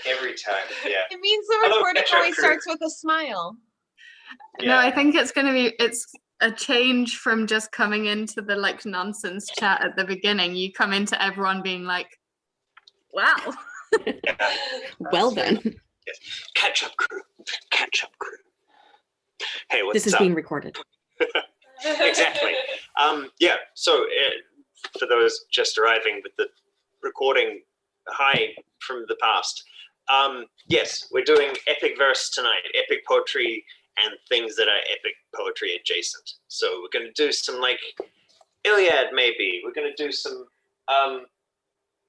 Every time, yeah. It means the recording always starts with a smile. Yeah. No, I think it's a change from just coming into the like nonsense chat at the beginning. You come into everyone being like, wow. Well then. Yes. Catch up crew. Hey, what's up? This is being recorded. Exactly. Yeah, so for those just arriving with the recording hi from the past, yes, we're doing epic verse tonight, epic poetry and things that are epic poetry adjacent. So we're going to do some like Iliad maybe, we're going to do some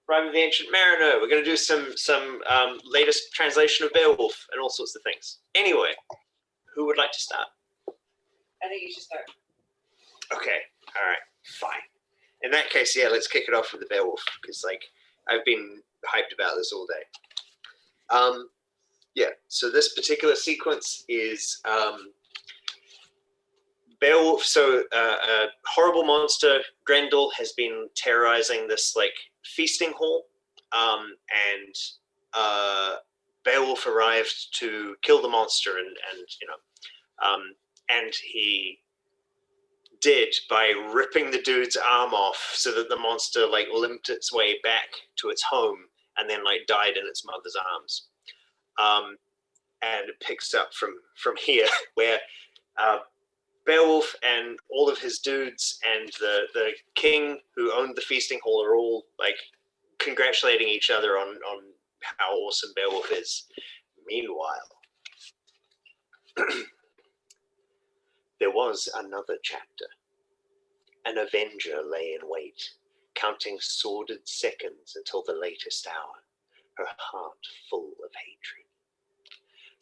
Rime of the Ancient Mariner, we're going to do some latest translation of Beowulf and all sorts of things. Anyway, who would like to start? I think you should start. Okay, all right, fine. In that case, yeah, let's kick it off with the Beowulf, because like I've been hyped about this all day. Yeah, so this particular sequence is Beowulf. So a horrible monster, Grendel, has been terrorizing this like feasting hall, and Beowulf arrived to kill the monster, and he did by ripping the dude's arm off so that the monster like limped its way back to its home and then like died in its mother's arms. And it picks up from here where Beowulf and all of his dudes and the king who owned the feasting hall are all like congratulating each other on how awesome Beowulf is. Meanwhile, there was another chapter. An avenger lay in wait, counting sordid seconds until the latest hour, her heart full of hatred.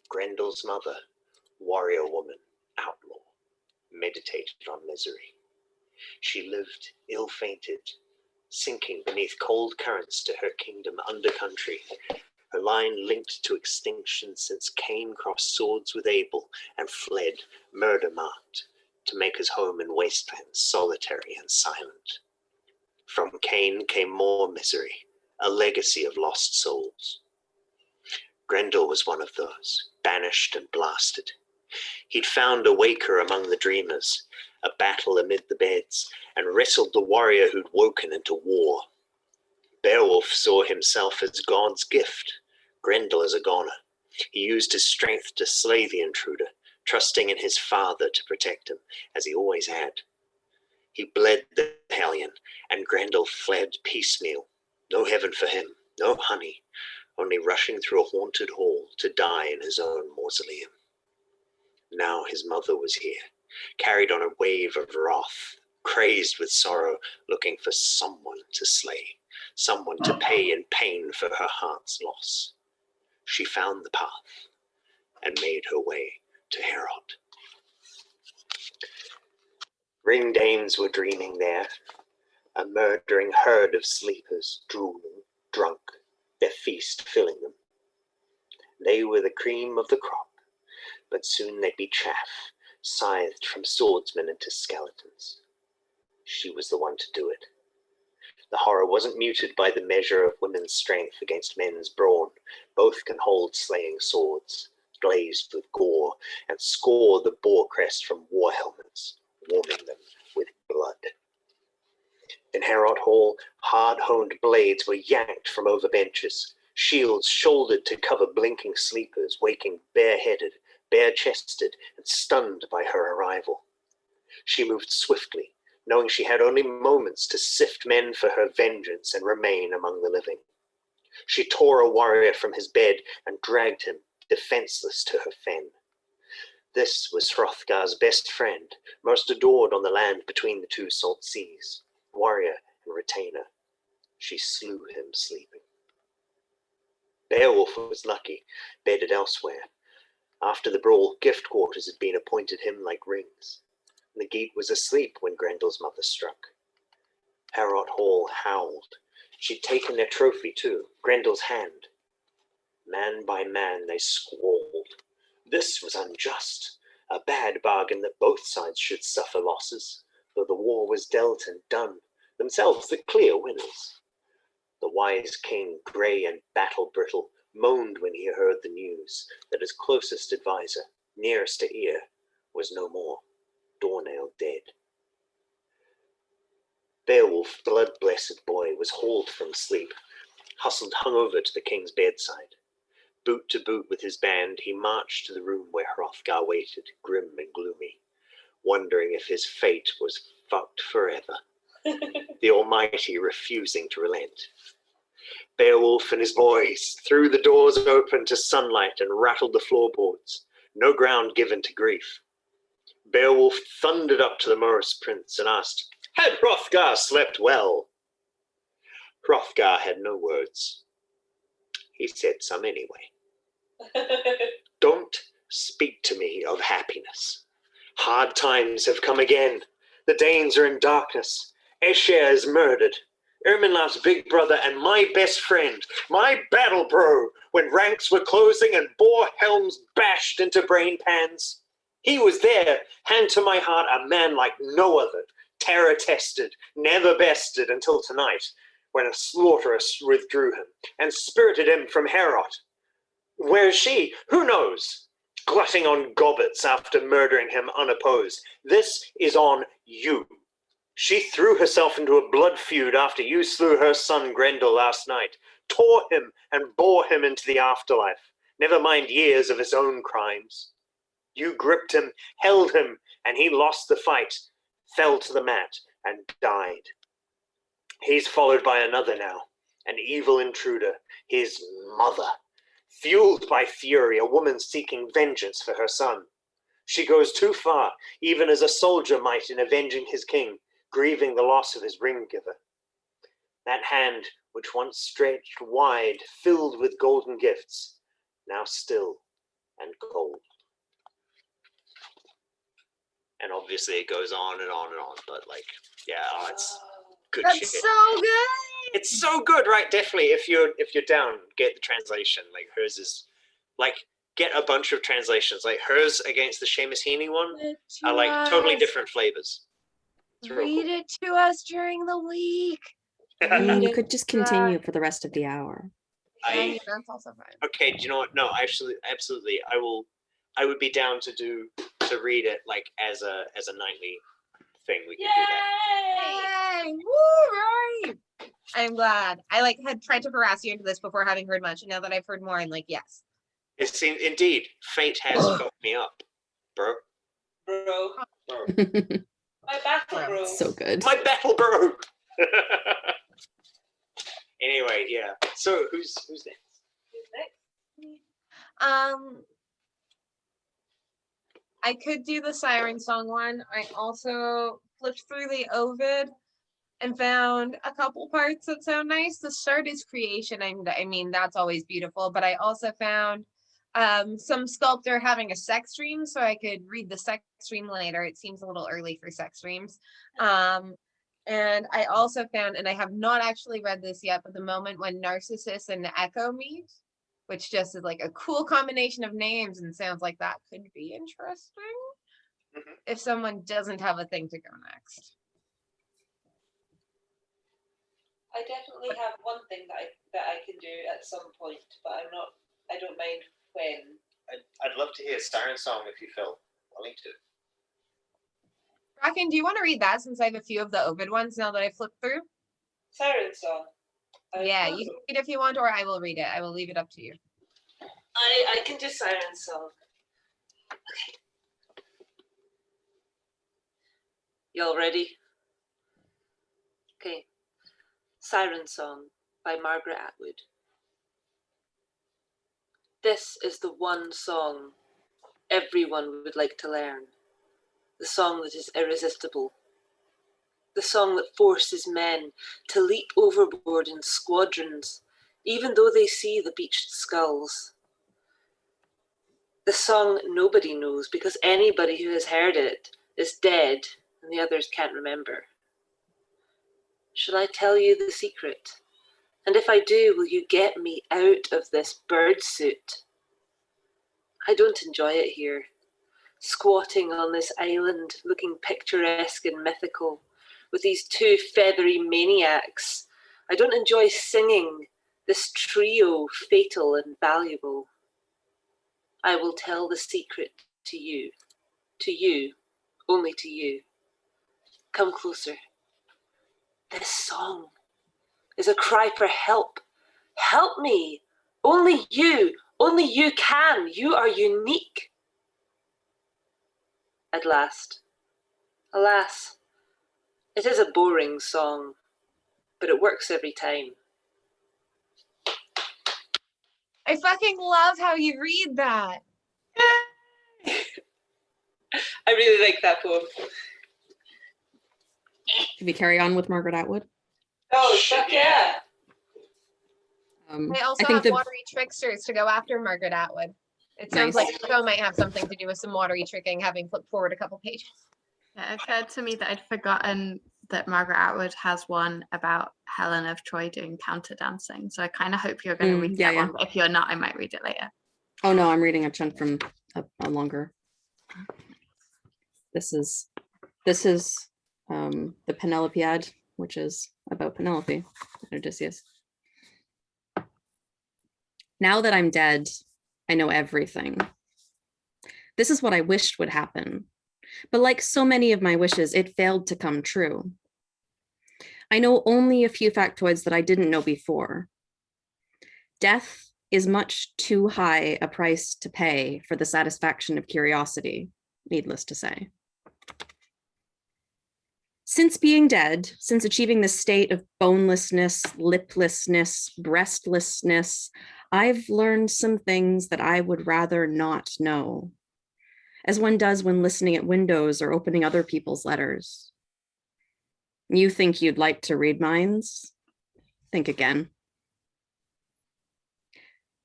Grendel's mother, warrior woman, outlaw, meditated on misery. She lived ill-fated, sinking beneath cold currents to her kingdom undercountry, her line linked to extinction since Cain crossed swords with Abel and fled, murder-marked, to make his home in wastelands solitary and silent. From Cain came more misery, a legacy of lost souls. Grendel was one of those, banished and blasted. He'd found a waker among the dreamers, a battle amid the beds, and wrestled the warrior who'd woken into war. Beowulf saw himself as God's gift, Grendel as a goner. He used his strength to slay the intruder, trusting in his father to protect him, as he always had. He bled the hellion, and Grendel fled piecemeal. No heaven for him, no honey, only rushing through a haunted hall to die in his own mausoleum. Now his mother was here, carried on a wave of wrath, crazed with sorrow, looking for someone to slay, someone to pay in pain for her heart's loss. She found the path and made her way to Herod. Ring dames were dreaming there, a murdering herd of sleepers, drooling, drunk, their feast filling them. They were the cream of the crop, but soon they'd be chaff, scythed from swordsmen into skeletons. She was the one to do it. The horror wasn't muted by the measure of women's strength against men's brawn. Both can hold slaying swords, glazed with gore, and score the boar crest from war helmets, warming them with blood. In Herod Hall, hard-honed blades were yanked from over benches, shields shouldered to cover blinking sleepers, waking bare-headed, bare-chested, and stunned by her arrival. She moved swiftly, knowing she had only moments to sift men for her vengeance and remain among the living. She tore a warrior from his bed and dragged him, defenseless, to her fen. This was Hrothgar's best friend, most adored on the land between the two salt seas, warrior and retainer. She slew him sleeping. Beowulf was lucky, bedded elsewhere. After the brawl, gift quarters had been appointed him like rings. The Geat was asleep when Grendel's mother struck. Herod Hall howled. She'd taken their trophy too, Grendel's hand. Man by man they squalled. This was unjust, a bad bargain that both sides should suffer losses, though the war was dealt and done, themselves the clear winners. The wise king, grey and battle-brittle, moaned when he heard the news that his closest advisor, nearest to ear, was no more, doornailed dead. Beowulf, blood-blessed boy, was hauled from sleep, hustled hungover to the king's bedside. Boot to boot with his band, he marched to the room where Hrothgar waited, grim and gloomy, wondering if his fate was fucked forever, the Almighty refusing to relent. Beowulf and his boys threw the doors open to sunlight and rattled the floorboards, no ground given to grief. Beowulf thundered up to the Morris prince and asked, "Had Hrothgar slept well?" Hrothgar had no words. He said some anyway. "Don't speak to me of happiness. Hard times have come again. The Danes are in darkness. Aesir is murdered. Erminlav's big brother and my best friend, my battle bro, when ranks were closing and boar helms bashed into brain pans. He was there, hand to my heart, a man like no other, terror-tested, never bested until tonight, when a slaughterous withdrew him and spirited him from Heorot. Where is she? Who knows? Glutting on gobbets after murdering him unopposed. This is on you. She threw herself into a blood feud after you slew her son Grendel last night, tore him and bore him into the afterlife, never mind years of his own crimes. You gripped him, held him, and he lost the fight, fell to the mat, and died. He's followed by another now, an evil intruder, his mother. Fueled by fury, a woman seeking vengeance for her son. She goes too far, even as a soldier might in avenging his king, grieving the loss of his ring-giver. That hand, which once stretched wide, filled with golden gifts, now still and cold. And obviously it goes on and on and on, but like, yeah, it's good shit. That's so good. It's so good, right? Definitely, if you're down, get the translation. Like hers is, like, get a bunch of translations. Like hers against the Seamus Heaney one are like totally different flavors. Read it to us during the week. I mean, Read you it could just to us. continue for the rest of the hour. I mean, that's also fine. Okay, do you know what? No, actually, absolutely. I would be down to read it like as a nightly thing. We could do that. Yay! Woo, right. I'm glad. I had tried to harass you into this before having heard much, and now that I've heard more, I'm like, yes. It seems indeed fate has fucked me up, bro. Bro. My battle bro. So good. My battle bro. Anyway, yeah. So who's next? Who's next? I could do the Siren Song one. I also flipped through the Ovid and found a couple parts that sound nice. The start is creation. I mean, that's always beautiful. But I also found some sculptor having a sex dream, so I could read the sex dream later. It seems a little early for sex dreams. And I also found, and I have not actually read this yet, but the moment when Narcissus and Echo meet, which just is like a cool combination of names and sounds like that could be interesting. Mm-hmm. If someone doesn't have a thing to go next. I definitely have one thing that I can do at some point, but I don't mind when. I'd love to hear Siren Song if you feel willing to. Bracken, do you want to read that since I have a few of the Ovid ones now that I flipped through? Siren Song. Yeah, you can read if you want, or I will read it. I will leave it up to you. I can do Siren Song. Okay. Y'all ready? Okay. Siren Song by Margaret Atwood. This is the one song everyone would like to learn. The song that is irresistible. The song that forces men to leap overboard in squadrons, even though they see the beached skulls. The song nobody knows because anybody who has heard it is dead and the others can't remember. Shall I tell you the secret? And if I do, will you get me out of this bird suit? I don't enjoy it here. Squatting on this island, looking picturesque and mythical, with these two feathery maniacs. I don't enjoy singing this trio fatal and valuable. I will tell the secret to you, only to you. Come closer. This song is a cry for help. Help me. Only you can. You are unique. At last, alas, it is a boring song, but it works every time. I fucking love how you read that. I really like that poem. Should we carry on with Margaret Atwood? Oh, fuck yeah. I also think have watery tricksters to go after Margaret Atwood. It sounds Nice. like the show might have something to do with some watery tricking, having flipped forward a couple pages. Yeah, it occurred to me that I'd forgotten that Margaret Atwood has one about Helen of Troy doing counter dancing. So I kind of hope you're going to read that one. But if you're not, I might read it later. Oh no, I'm reading a chunk from a longer. This is the Penelopiad, which is about Penelope and Odysseus. Now that I'm dead, I know everything. This is what I wished would happen. But like so many of my wishes, it failed to come true. I know only a few factoids that I didn't know before. Death is much too high a price to pay for the satisfaction of curiosity, needless to say. Since being dead, since achieving this state of bonelessness, liplessness, breastlessness, I've learned some things that I would rather not know, as one does when listening at windows or opening other people's letters. You think you'd like to read minds? Think again.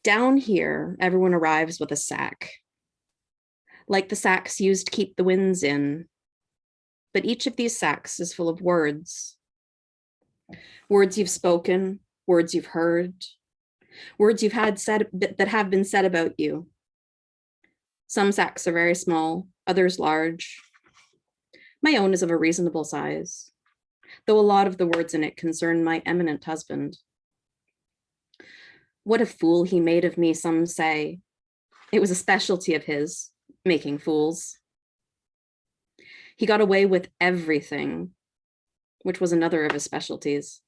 Down here, everyone arrives with a sack, like the sacks used to keep the winds in. But each of these sacks is full of words. Words you've spoken, words you've heard, words you've had said that have been said about you. Some sacks are very small, others large. My own is of a reasonable size, though a lot of the words in it concern my eminent husband. What a fool he made of me, some say. It was a specialty of his, making fools. He got away with everything, which was another of his specialties,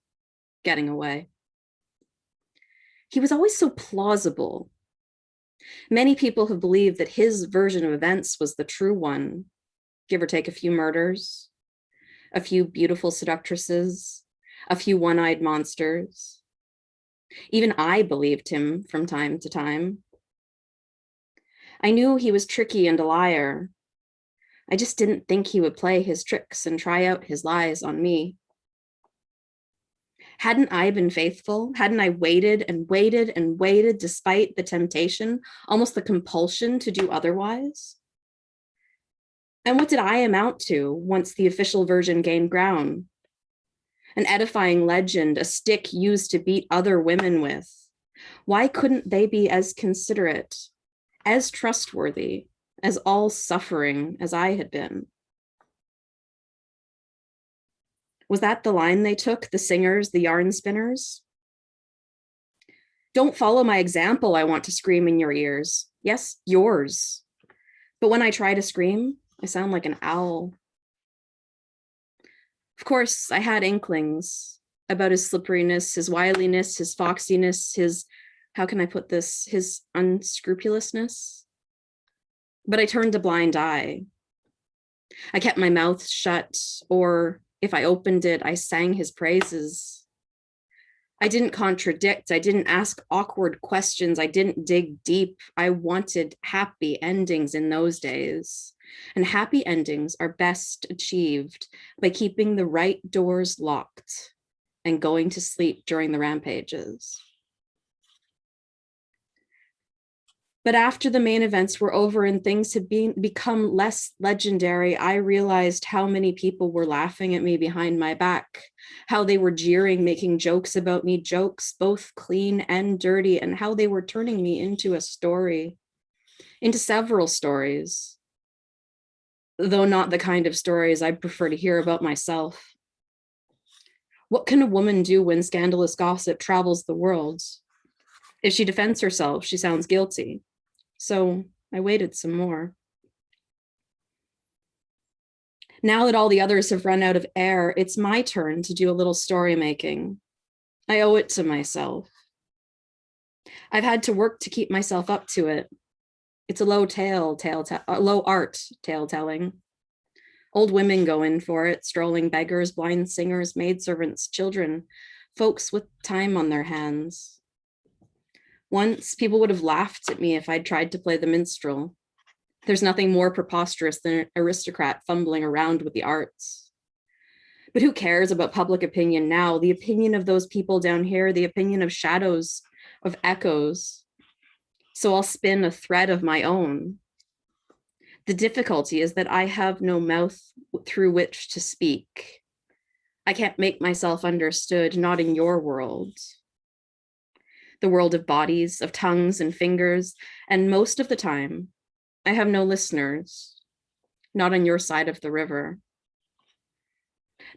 getting away. He was always so plausible. Many people have believed that his version of events was the true one, give or take a few murders, a few beautiful seductresses, a few one-eyed monsters. Even I believed him from time to time. I knew he was tricky and a liar. I just didn't think he would play his tricks and try out his lies on me. Hadn't I been faithful? Hadn't I waited and waited and waited despite the temptation, almost the compulsion to do otherwise? And what did I amount to once the official version gained ground? An edifying legend, a stick used to beat other women with. Why couldn't they be as considerate, as trustworthy, as all suffering as I had been? Was that the line they took, the singers, the yarn spinners? Don't follow my example, I want to scream in your ears. Yes, yours. But when I try to scream, I sound like an owl. Of course, I had inklings about his slipperiness, his wiliness, his foxiness, his, how can I put this, his unscrupulousness. But I turned a blind eye. I kept my mouth shut, or if I opened it, I sang his praises. I didn't contradict. I didn't ask awkward questions. I didn't dig deep. I wanted happy endings in those days. And happy endings are best achieved by keeping the right doors locked and going to sleep during the rampages. But after the main events were over and things had become less legendary, I realized how many people were laughing at me behind my back, how they were jeering, making jokes about me, jokes both clean and dirty, and how they were turning me into a story, into several stories, though not the kind of stories I prefer to hear about myself. What can a woman do when scandalous gossip travels the world? If she defends herself, she sounds guilty. So I waited some more. Now that all the others have run out of air, it's my turn to do a little story making. I owe it to myself. I've had to work to keep myself up to it. It's a low art tale telling. Old women go in for it, strolling beggars, blind singers, maidservants, children, folks with time on their hands. Once, people would have laughed at me if I'd tried to play the minstrel. There's nothing more preposterous than an aristocrat fumbling around with the arts. But who cares about public opinion now? The opinion of those people down here, the opinion of shadows, of echoes. So I'll spin a thread of my own. The difficulty is that I have no mouth through which to speak. I can't make myself understood, not in your world. The world of bodies, of tongues and fingers, and most of the time, I have no listeners, not on your side of the river.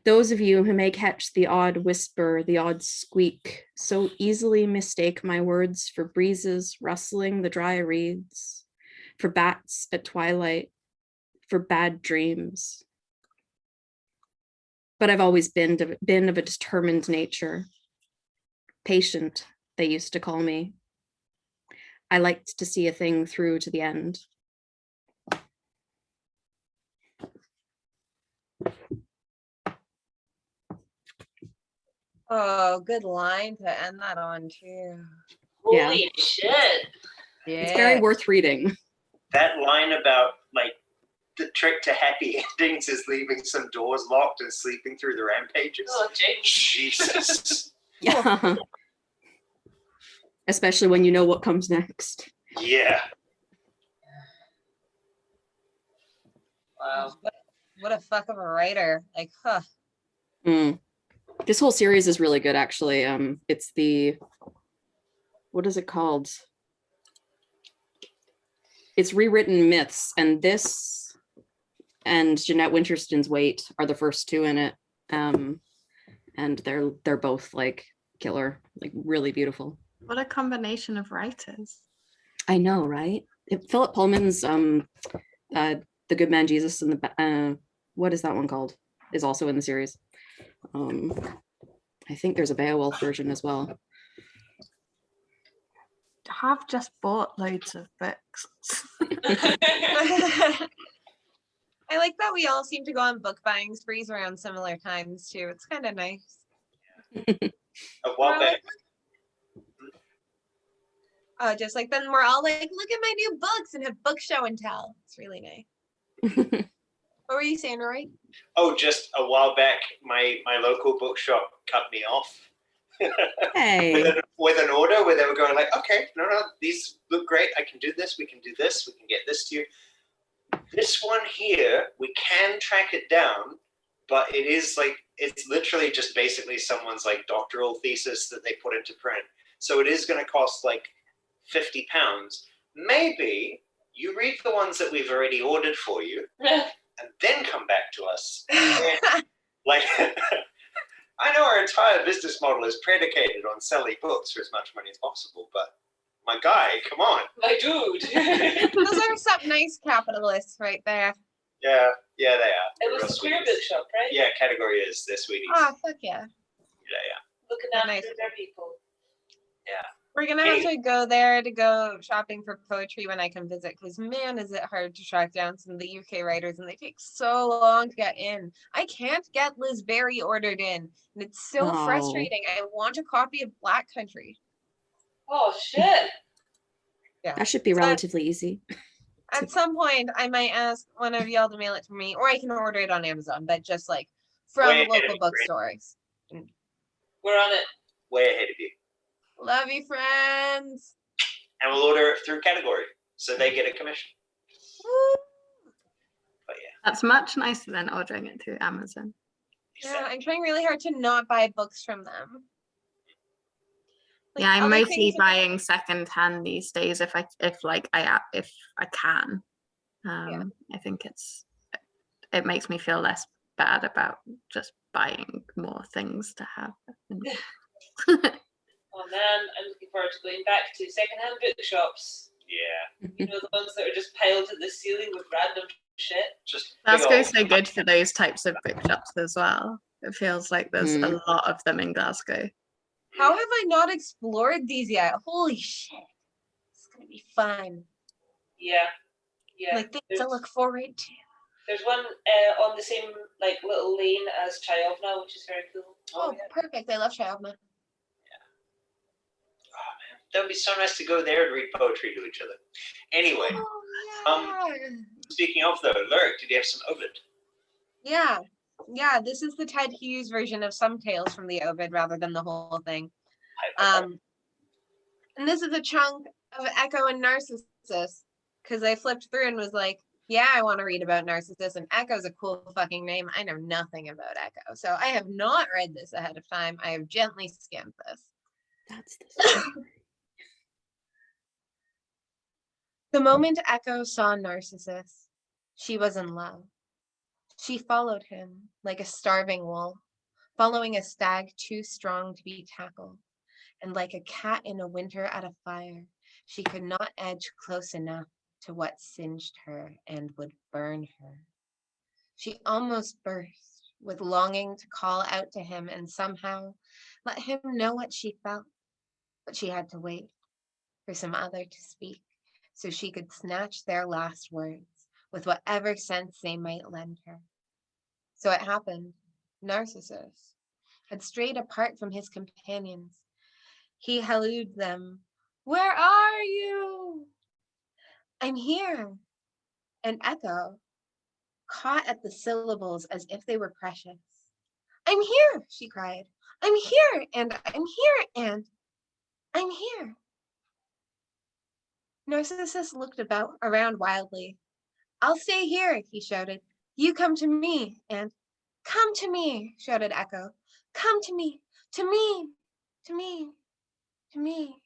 Those of you who may catch the odd whisper, the odd squeak, so easily mistake my words for breezes rustling the dry reeds, for bats at twilight, for bad dreams. But I've always been of a determined nature. Patient, they used to call me. I liked to see a thing through to the end. Oh, good line to end that on too. Holy shit. Yeah. It's very worth reading. That line about like the trick to happy endings is leaving some doors locked and sleeping through the rampages. Oh, James. Jesus. Yeah. Especially when you know what comes next. Yeah. Wow. What a fuck of a writer. Like, huh. Mm. This whole series is really good, actually. It's the, what is it called? It's Rewritten Myths, and this and Jeanette Winterston's Wait are the first two in it. And they're both like killer, like really beautiful. What a combination of writers. I know, right? Philip Pullman's The Good Man Jesus and the what is that one called? Is also in the series. I think there's a Beowulf version as well. Have just bought loads of books. I like that we all seem to go on book buying sprees around similar times too. It's kind of nice. A while back. Just like then we're all like, look at my new books and have book show and tell. It's really nice. What were you saying, Rory? Oh, just a while back, my local bookshop cut me off. Hey. with an order where they were going like, okay, no, these look great. I can do this. We can do this. We can get this to you. This one here, we can track it down, but it is like, it's literally just basically someone's like doctoral thesis that they put into print. So it is going to cost like £50. Maybe you read the ones that we've already ordered for you and then come back to us. Like, I know our entire business model is predicated on selling books for as much money as possible, but my guy, come on. My dude. Those are some nice capitalists right there. Yeah, they are. It was the queer bookshop, right? Yeah, category is. They're sweeties. Oh, fuck yeah. Yeah. Looking after Nice. their people. Yeah. We're gonna have to go there to go shopping for poetry when I come visit, because man, is it hard to track down some of the UK writers, and they take so long to get in. I can't get Liz Berry ordered in, and it's so frustrating. I want a copy of Black Country. Oh shit. Yeah. That should be relatively easy. At some point, I might ask one of y'all to mail it to me, or I can order it on Amazon, but just like from local bookstores. We're on it. Way ahead of you. Love you, friends. And we'll order it through category, so they get a commission. Woo. But yeah. That's much nicer than ordering it through Amazon. Yeah, I'm trying really hard to not buy books from them. Like, yeah, I'm other mostly things- buying secondhand these days if I can. I think it makes me feel less bad about just buying more things to have. Oh man, I'm looking forward to going back to secondhand bookshops. Yeah. You know, the ones that are just piled to the ceiling with random shit. Just Glasgow's so good for those types of bookshops as well. It feels like there's a lot of them in Glasgow. How have I not explored these yet? Holy shit. It's going to be fun. Yeah. Like things to look forward to. There's one on the same like little lane as Chayovna, which is very cool. Oh, perfect. I love Chayovna. Oh man, that would be so nice to go there and read poetry to each other. Anyway, Oh, yeah. Speaking of though, Lyric, did you have some Ovid? Yeah, this is the Ted Hughes version of some tales from the Ovid rather than the whole thing. And this is a chunk of Echo and Narcissus, because I flipped through and was like, yeah, I want to read about Narcissus, and Echo's a cool fucking name. I know nothing about Echo, so I have not read this ahead of time. I have gently skimmed this. That's the story. The moment Echo saw Narcissus, she was in love. She followed him like a starving wolf, following a stag too strong to be tackled. And like a cat in a winter at a fire, she could not edge close enough to what singed her and would burn her. She almost burst with longing to call out to him and somehow let him know what she felt, but she had to wait for some other to speak so she could snatch their last words with whatever sense they might lend her. So it happened. Narcissus had strayed apart from his companions. He hallooed them, "Where are you?" "I'm here." And Echo caught at the syllables as if they were precious. "I'm here," she cried. "I'm here, and I'm here, and I'm here." Narcissus looked around wildly. "I'll stay here," he shouted. "You come to me," and "Come to me," shouted Echo. "Come to me, to me, to me, to me."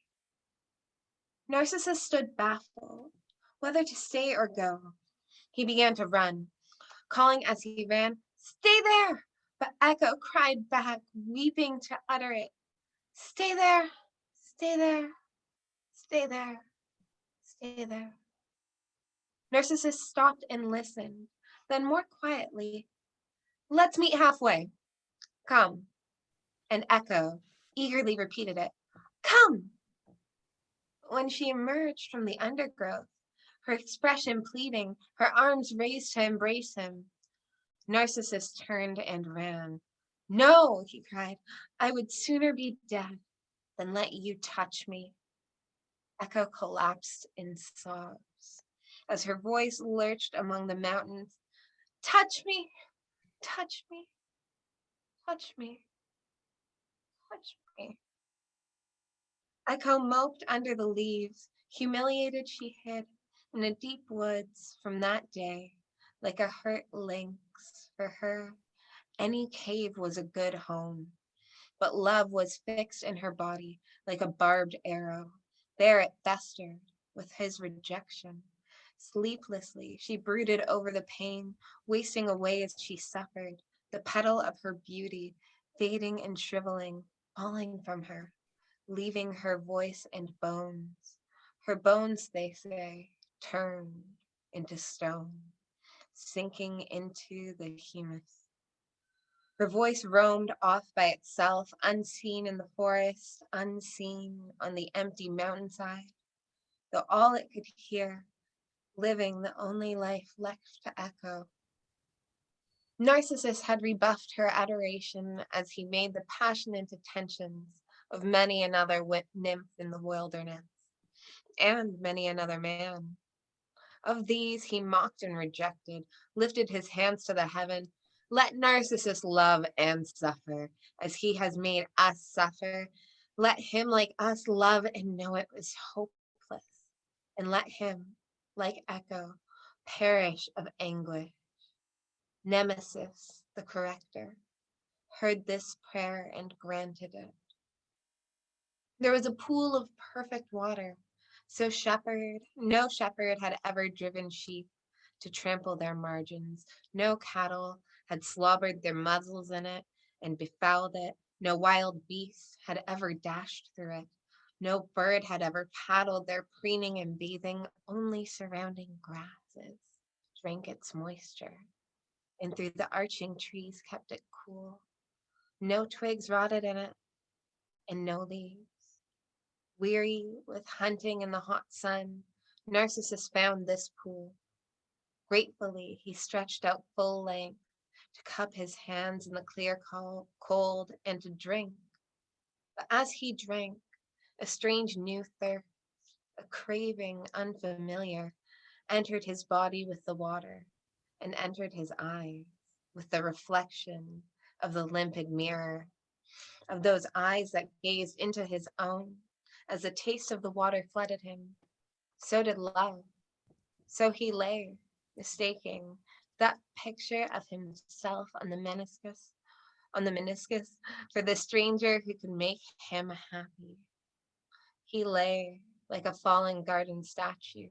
Narcissus stood baffled, whether to stay or go. He began to run, calling as he ran, "Stay there!" But Echo cried back, weeping to utter it, "Stay there, stay there, stay there, stay there." Narcissus stopped and listened, then more quietly, "Let's meet halfway. Come." And Echo eagerly repeated it, "Come." When she emerged from the undergrowth, her expression pleading, her arms raised to embrace him, Narcissus turned and ran. "No," he cried, "I would sooner be dead than let you touch me." Echo collapsed in sobs as her voice lurched among the mountains. "Touch me, touch me, touch me, touch me." Echo moped under the leaves. Humiliated, she hid in a deep woods from that day, like a hurt lynx. For her, any cave was a good home. But love was fixed in her body like a barbed arrow. There it festered with his rejection. Sleeplessly, she brooded over the pain, wasting away as she suffered, the petal of her beauty fading and shriveling, falling from her, leaving her voice and bones. Her bones, they say, turned into stone, sinking into the humus. Her voice roamed off by itself, unseen in the forest, unseen on the empty mountainside, though all it could hear, living the only life left to echo. Narcissus had rebuffed her adoration as he made the passionate attentions of many another nymph in the wilderness, and many another man. Of these he mocked and rejected, lifted his hands to the heaven. Let Narcissus love and suffer, as he has made us suffer. Let him, like us, love and know it was hopeless. And let him, like Echo, perish of anguish. Nemesis, the corrector, heard this prayer and granted it. There was a pool of perfect water, so no shepherd had ever driven sheep to trample their margins, no cattle had slobbered their muzzles in it and befouled it. No wild beast had ever dashed through it. No bird had ever paddled there, preening and bathing. Only surrounding grasses drank its moisture, and through the arching trees kept it cool. No twigs rotted in it, and no leaves. Weary with hunting in the hot sun, Narcissus found this pool. Gratefully, he stretched out full length to cup his hands in the clear cold and to drink. But as he drank, a strange new thirst, a craving unfamiliar, entered his body with the water and entered his eyes with the reflection of the limpid mirror, of those eyes that gazed into his own. As the taste of the water flooded him, so did love. So he lay, mistaking that picture of himself on the meniscus for the stranger who could make him happy. He lay like a fallen garden statue,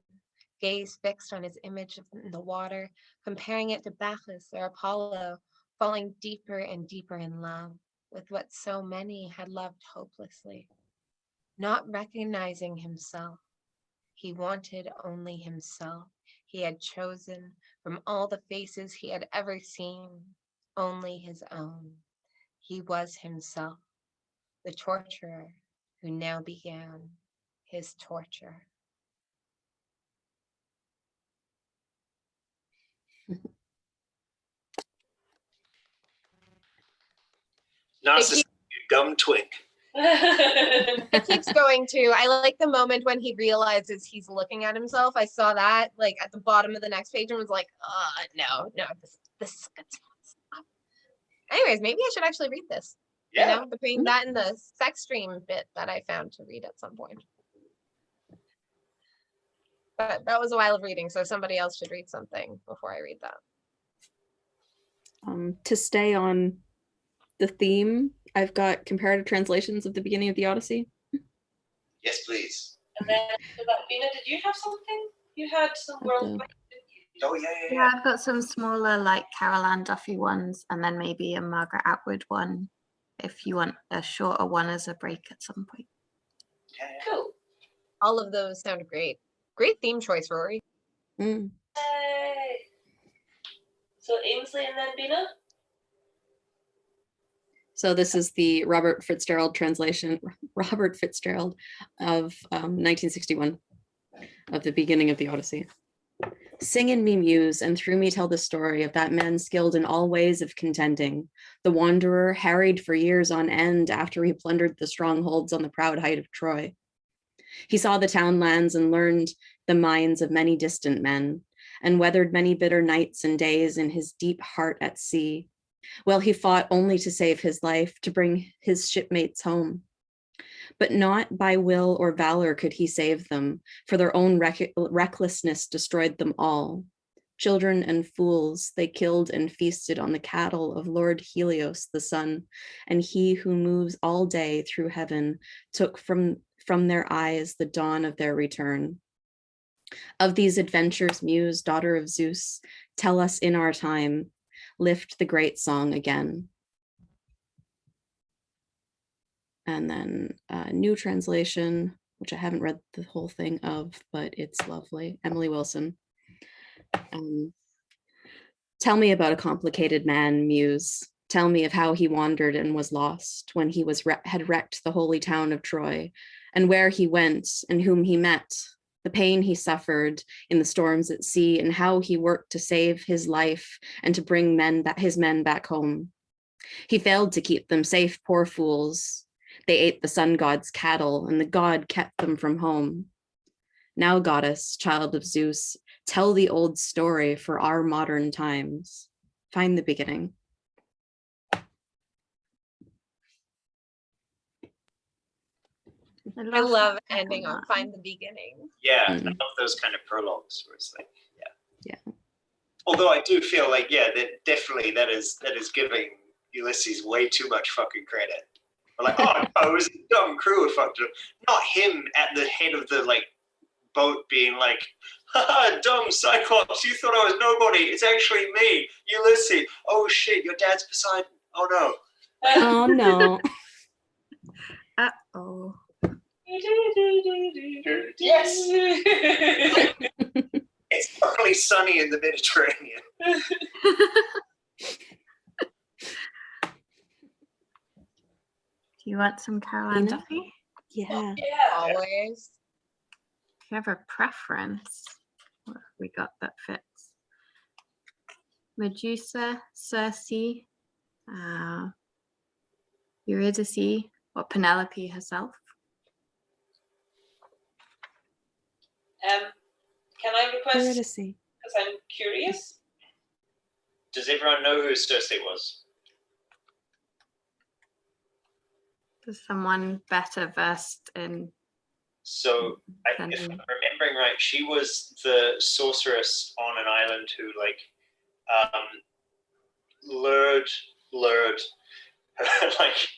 gaze fixed on his image in the water, comparing it to Bacchus or Apollo, falling deeper and deeper in love with what so many had loved hopelessly. Not recognizing himself, he wanted only himself. He had chosen from all the faces he had ever seen, only his own. He was himself, the torturer who now began his torture. Narcissus, you dumb twink. It keeps going too. I like the moment when he realizes he's looking at himself. I saw that like at the bottom of the next page and was like, no, this. Anyways, maybe I should actually read this. Yeah. You know, between that and the sex stream bit that I found to read at some point. But that was a while of reading, so somebody else should read something before I read that. To stay on the theme, I've got comparative translations of the beginning of the Odyssey. Yes, please. And then, Bina, did you have something? You had some world. Oh, yeah. Yeah, I've got some smaller, like Carol Ann Duffy ones, and then maybe a Margaret Atwood one, if you want a shorter one as a break at some point. Yeah. Cool. All of those sound great. Great theme choice, Rory. Mm. Yay. So Ainsley and then Bina? So this is the Robert Fitzgerald translation, Robert Fitzgerald of 1961, of the beginning of the Odyssey. Sing in me, muse, and through me tell the story of that man skilled in all ways of contending, the wanderer harried for years on end after he plundered the strongholds on the proud height of Troy. He saw the townlands and learned the minds of many distant men, and weathered many bitter nights and days in his deep heart at sea. Well, he fought only to save his life, to bring his shipmates home. But not by will or valor could he save them, for their own recklessness destroyed them all. Children and fools, they killed and feasted on the cattle of Lord Helios the sun, and he who moves all day through heaven took from their eyes the dawn of their return. Of these adventures, Muse, daughter of Zeus, tell us in our time, lift the great song again. And then a new translation, which I haven't read the whole thing of, but it's lovely. Emily Wilson. Tell me about a complicated man, Muse. Tell me of how he wandered and was lost when he had wrecked the holy town of Troy, and where he went and whom he met, the pain he suffered in the storms at sea, and how he worked to save his life and to bring his men back home. He failed to keep them safe, poor fools. They ate the sun god's cattle, and the god kept them from home. Now, goddess, child of Zeus, tell the old story for our modern times. Find the beginning. I love ending on find the beginning. Yeah, I love those kind of prologues where it's like, yeah. Although I do feel like, that definitely that is giving Ulysses way too much fucking credit. Or like, oh, it was a dumb crew who fucked up. Not him at the head of the boat being like, haha, dumb Cyclops, you thought I was nobody. It's actually me, Ulysses. Oh shit, your dad's Poseidon. Oh no. Oh no. Oh. Yes. It's only sunny in the Mediterranean. Do you want some Caroline Nina? Duffy? Yeah. Always. If you have a preference, what have we got that fits? Medusa, Circe, Eurydice, or Penelope herself? Can I request, Eurydice. because I'm curious? Does everyone know who Circe was? Is someone better versed in? So, if I'm remembering right, she was the sorceress on an island who, like, lured, like,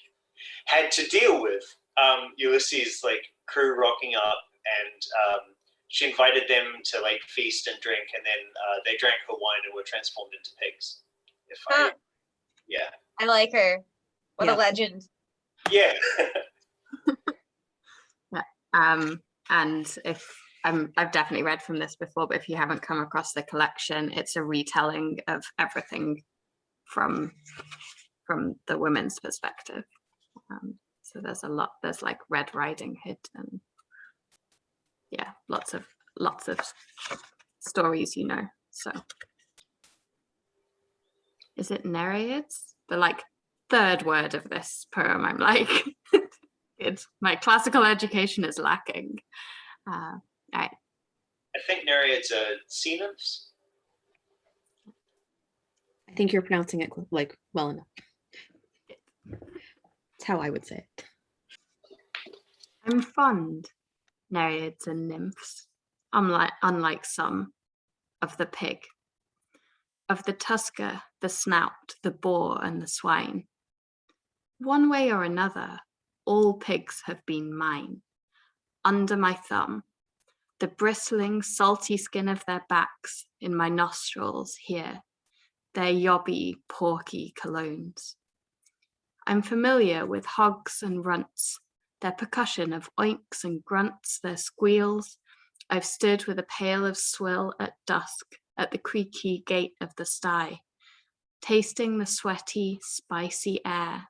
had to deal with Ulysses' like crew rocking up, and she invited them to like feast and drink, and then they drank her wine and were transformed into pigs. Yeah. I like her. What a Yeah. legend. Yeah. And if I've definitely read from this before, but if you haven't come across the collection, it's a retelling of everything from the women's perspective. So there's a lot. There's like Red Riding Hood, and yeah, lots of stories, you know. So is it Nereids? The like third word of this poem. I'm like, my classical education is lacking. Right. I think Nereids are sea nymphs. I think you're pronouncing it like well enough. That's how I would say it. I'm fond, Nereids and nymphs, unlike some, of the pig, of the tusker, the snout, the boar, and the swine. One way or another, all pigs have been mine. Under my thumb, the bristling, salty skin of their backs in my nostrils here, their yobby, porky colognes. I'm familiar with hogs and runts, their percussion of oinks and grunts, their squeals. I've stood with a pail of swill at dusk at the creaky gate of the sty, tasting the sweaty, spicy air.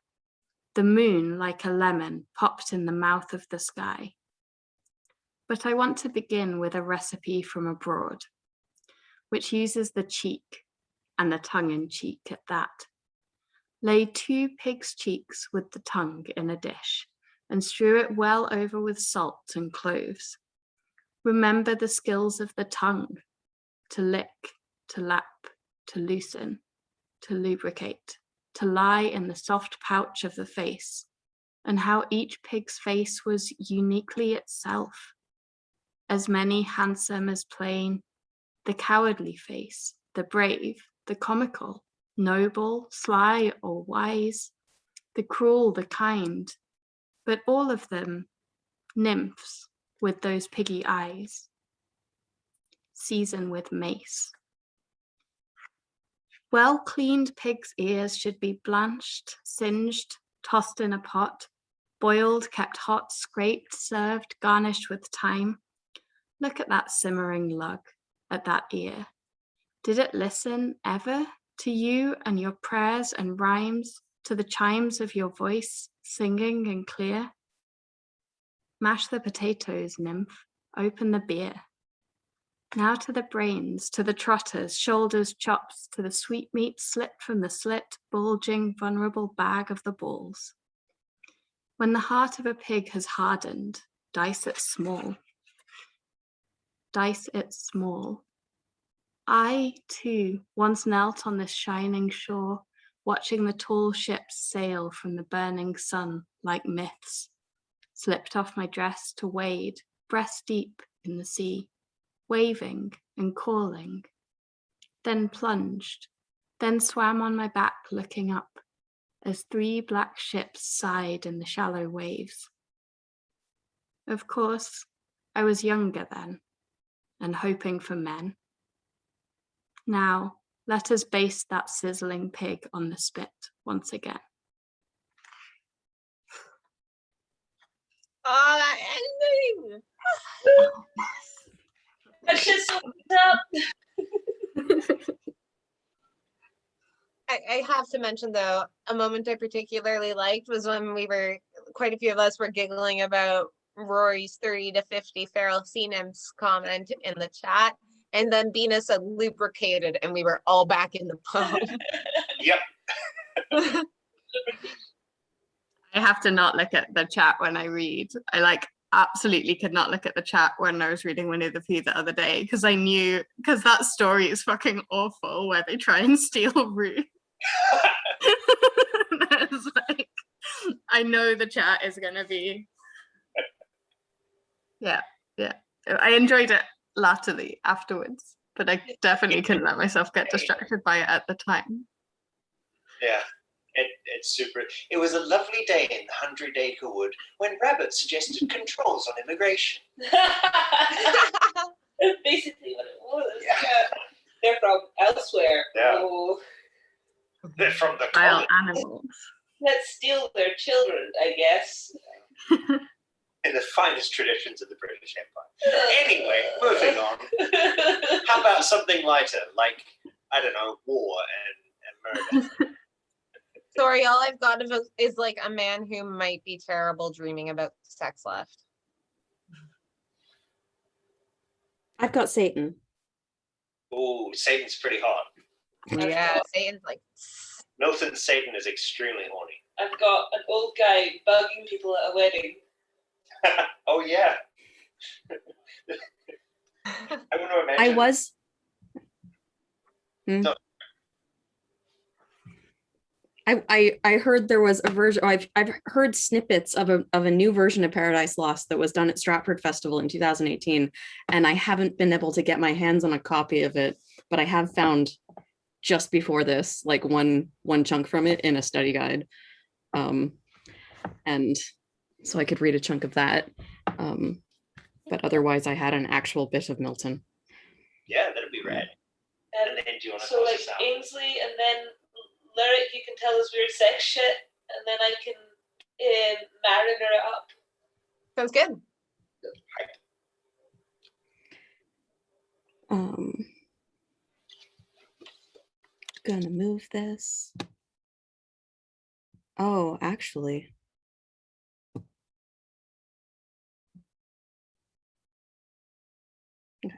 The moon, like a lemon, popped in the mouth of the sky. But I want to begin with a recipe from abroad, which uses the cheek, and the tongue in cheek at that. Lay 2 pig's cheeks with the tongue in a dish, and strew it well over with salt and cloves. Remember the skills of the tongue, to lick, to lap, to loosen, to lubricate, to lie in the soft pouch of the face, and how each pig's face was uniquely itself. As many handsome as plain, the cowardly face, the brave, the comical, noble, sly or wise, the cruel, the kind, but all of them nymphs with those piggy eyes. Season with mace. Well-cleaned pig's ears should be blanched, singed, tossed in a pot, boiled, kept hot, scraped, served, garnished with thyme. Look at that simmering lug, at that ear. Did it listen ever to you and your prayers and rhymes, to the chimes of your voice, singing and clear? Mash the potatoes, nymph, open the beer. Now to the brains, to the trotters, shoulders, chops, to the sweetmeat slipped from the slit, bulging, vulnerable bag of the balls. When the heart of a pig has hardened, dice it small. Dice it small. I, too, once knelt on this shining shore, watching the tall ships sail from the burning sun like myths, slipped off my dress to wade breast deep in the sea, waving and calling, then plunged, then swam on my back looking up as 3 black ships sighed in the shallow waves. Of course, I was younger then, and hoping for men. Now, let us baste that sizzling pig on the spit once again. Oh, that ending! That shit's so up. I have to mention though, a moment I particularly liked was when quite a few of us were giggling about Rory's 30 to 50 feral sea nymphs comment in the chat. And then Bina said lubricated, and we were all back in the pub. Yep. I have to not look at the chat when I read. I absolutely could not look at the chat when I was reading Winnie the Pooh the other day, because that story is fucking awful where they try and steal Rue. It's like, I know the chat is gonna be yeah. I enjoyed it latterly afterwards, but I definitely couldn't let myself get distracted by it at the time. Yeah, it's super. It was a lovely day in the 100-acre wood when Rabbit suggested controls on immigration. That's basically what it was. Yeah. They're from elsewhere. Yeah. Oh. They're from the Wild colony. animals. Let's steal their children, I guess. In the finest traditions of the British Empire. Anyway, moving on. How about something lighter, like, I don't know, war and murder? Sorry, all I've got is like a man who might be terrible dreaming about sex left. I've got Satan. Ooh, Satan's pretty hot. Yeah, Satan's like. Milton's Satan is extremely horny. I've got an old guy bugging people at a wedding. Oh yeah. I want to imagine. I was. No. I heard there was a version. I've heard snippets of a new version of Paradise Lost that was done at Stratford Festival in 2018, and I haven't been able to get my hands on a copy of it. But I have found just before this, like one chunk from it in a study guide, and so I could read a chunk of that. But otherwise, I had an actual bit of Milton. Yeah, that'd be rad. And then do you want to so like Ainsley, and then Lyric, you can tell us weird sex shit, and then I can mariner it up. Sounds good. Gonna move this. Oh, actually. Okay.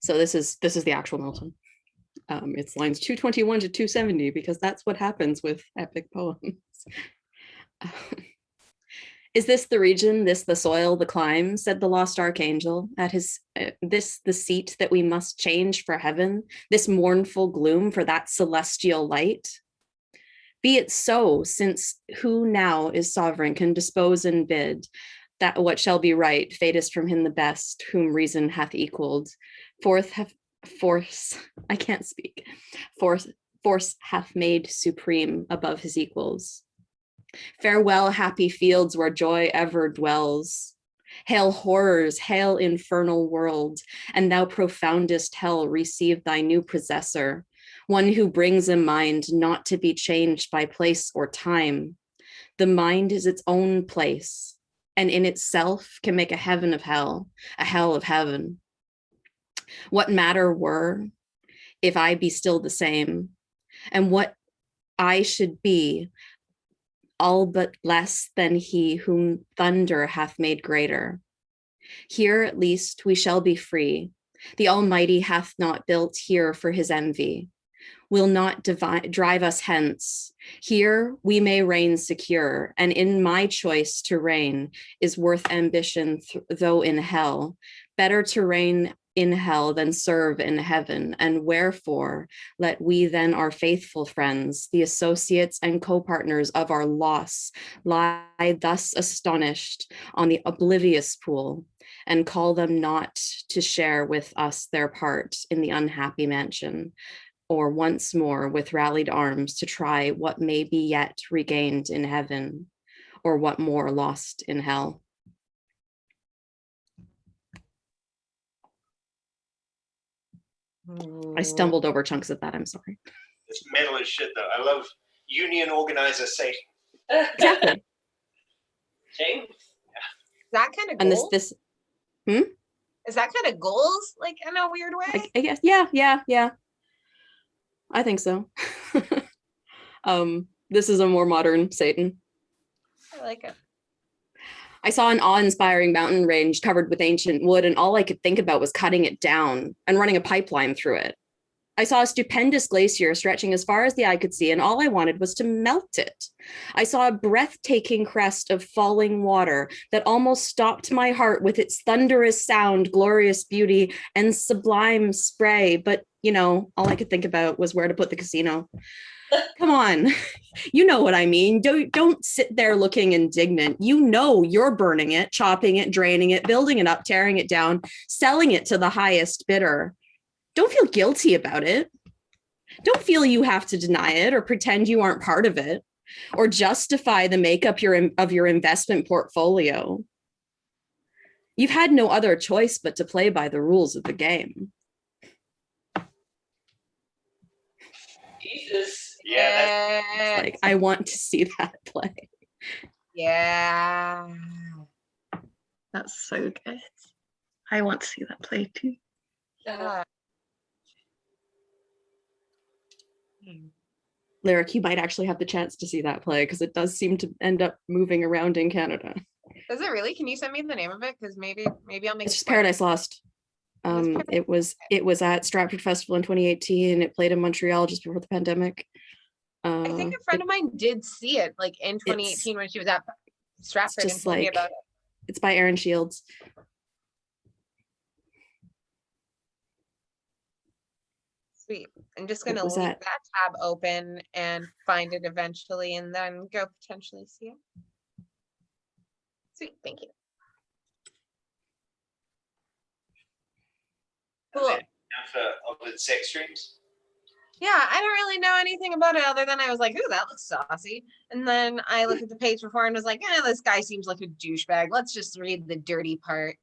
So this is the actual Milton. It's lines 221 to 270 because that's what happens with epic poems. Is this the region, this the soil, the clime, said the lost archangel, at his this the seat that we must change for heaven, this mournful gloom for that celestial light? Be it so, since who now is sovereign can dispose and bid that what shall be right, fatest from him the best, whom reason hath equaled. Force hath made supreme above his equals. Farewell, happy fields where joy ever dwells. Hail horrors, hail infernal world, and thou profoundest hell receive thy new possessor, one who brings a mind not to be changed by place or time. The mind is its own place, and in itself can make a heaven of hell, a hell of heaven. What matter were, if I be still the same, and what I should be, all but less than he whom thunder hath made greater. Here at least we shall be free. The Almighty hath not built here for his envy, will not drive us hence. Here we may reign secure, and in my choice to reign is worth ambition, though in hell. Better to reign in hell than serve in heaven, and wherefore let we then our faithful friends, the associates and co-partners of our loss, lie thus astonished on the oblivious pool, and call them not to share with us their part in the unhappy mansion, or once more with rallied arms to try what may be yet regained in heaven, or what more lost in hell. I stumbled over chunks of that. I'm sorry. It's metal as shit, though. I love union organizer Satan. Exactly. James? Is that kind of And goals? this Is that kind of goals, like in a weird way? I guess, yeah. I think so. This is a more modern Satan. I like it. I saw an awe-inspiring mountain range covered with ancient wood, and all I could think about was cutting it down and running a pipeline through it. I saw a stupendous glacier stretching as far as the eye could see, and all I wanted was to melt it. I saw a breathtaking crest of falling water that almost stopped my heart with its thunderous sound, glorious beauty, and sublime spray. But, all I could think about was where to put the casino. Come on, you know what I mean. Don't sit there looking indignant. You're burning it, chopping it, draining it, building it up, tearing it down, selling it to the highest bidder. Don't feel guilty about it. Don't feel you have to deny it or pretend you aren't part of it or justify the makeup of your investment portfolio. You've had no other choice but to play by the rules of the game. Jesus. Yeah, Yes. Like, I want to see that play. Yeah. That's so good. I want to see that play too. Yeah. Lyric, you might actually have the chance to see that play because it does seem to end up moving around in Canada. Does it really? Can you send me the name of it? Because maybe I'll make It's a just point. Paradise Lost. It was at Stratford Festival in 2018. It played in Montreal just before the pandemic. I think a friend of mine did see it like in 2018 when she was at Stratford and just told me like- about it. It's by Aaron Shields. Sweet. I'm just What gonna was leave that? that tab open and find it eventually and then go potentially see it. Sweet, thank you. Cool. of its sex streams. Yeah, I don't really know anything about it other than I was like, ooh, that looks saucy. And then I looked at the page before and was like, this guy seems like a douchebag. Let's just read the dirty part.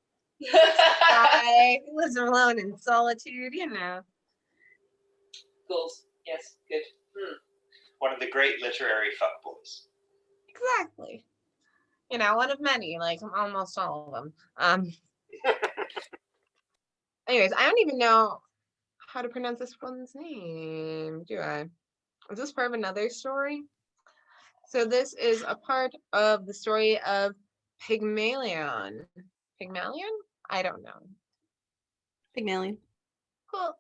Guy lives alone in solitude, Goals. Yes, good. One of the great literary fuckboys. Exactly. One of many, like almost all of them. Anyways, I don't even know how to pronounce this one's name, do I? Is this part of another story? So this is a part of the story of Pygmalion. Pygmalion? I don't know. Pygmalion. Cool.